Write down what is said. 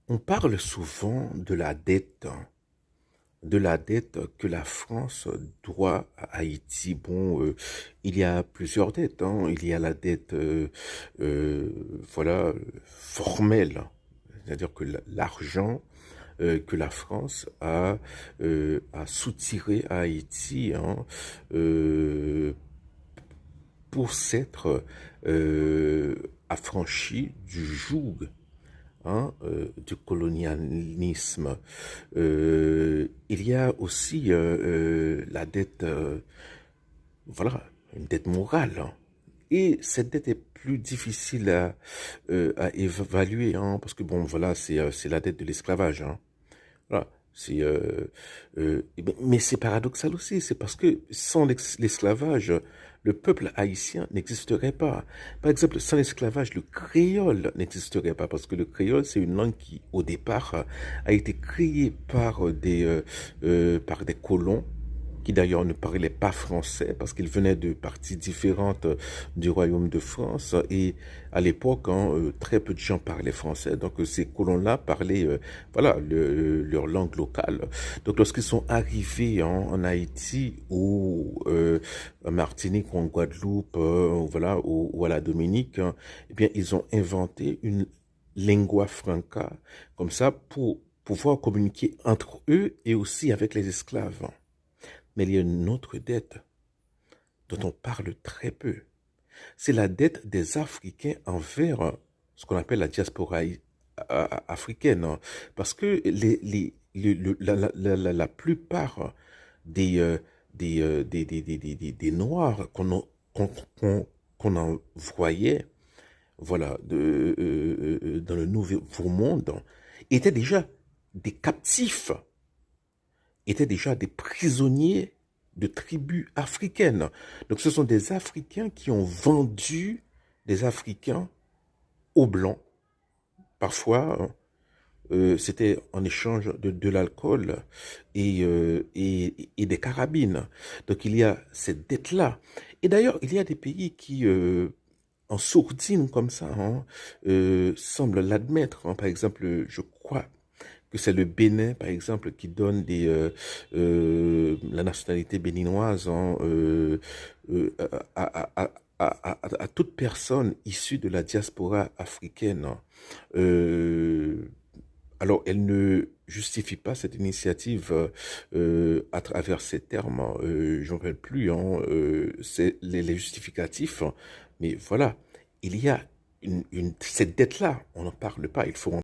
On parle souvent de la dette que la France doit à Haïti. Bon, il y a plusieurs dettes, hein. Il y a la dette, euh, voilà, formelle, c'est-à-dire que l'argent que la France a soutiré à Haïti, hein, euh, pour s'être affranchi du joug, hein, du colonialisme. Il y a aussi la dette, voilà, une dette morale, hein. Et cette dette est plus difficile à évaluer, hein, parce que bon, voilà, c'est la dette de l'esclavage, hein. Voilà. Mais c'est paradoxal aussi, c'est parce que sans l'esclavage, le peuple haïtien n'existerait pas. Par exemple, sans l'esclavage, le créole n'existerait pas, parce que le créole, c'est une langue qui, au départ, a été créée par des colons qui d'ailleurs ne parlaient pas français parce qu'ils venaient de parties différentes du royaume de France. Et à l'époque, hein, très peu de gens parlaient français. Donc ces colons-là parlaient voilà, leur langue locale. Donc lorsqu'ils sont arrivés en Haïti ou en Martinique ou en Guadeloupe, voilà, ou à la Dominique, hein, eh bien ils ont inventé une lingua franca comme ça pour pouvoir communiquer entre eux et aussi avec les esclaves. Mais il y a une autre dette dont on parle très peu. C'est la dette des Africains envers ce qu'on appelle la diaspora africaine. Parce que la plupart des, des Noirs qu'on envoyait voilà, dans le Nouveau Monde étaient déjà des captifs, étaient déjà des prisonniers de tribus africaines. Donc ce sont des Africains qui ont vendu des Africains aux Blancs. Parfois, c'était en échange de l'alcool et des carabines. Donc il y a cette dette-là. Et d'ailleurs, il y a des pays qui, en sourdine comme ça, hein, semblent l'admettre, hein. Par exemple, je crois que c'est le Bénin, par exemple, qui donne la nationalité béninoise, hein, à toute personne issue de la diaspora africaine, hein. Euh, alors, elle ne justifie pas cette initiative à travers ces termes, hein. J'en rappelle plus, hein, c'est les justificatifs, hein. Mais voilà, il y a cette dette-là, on n'en parle pas, il faut en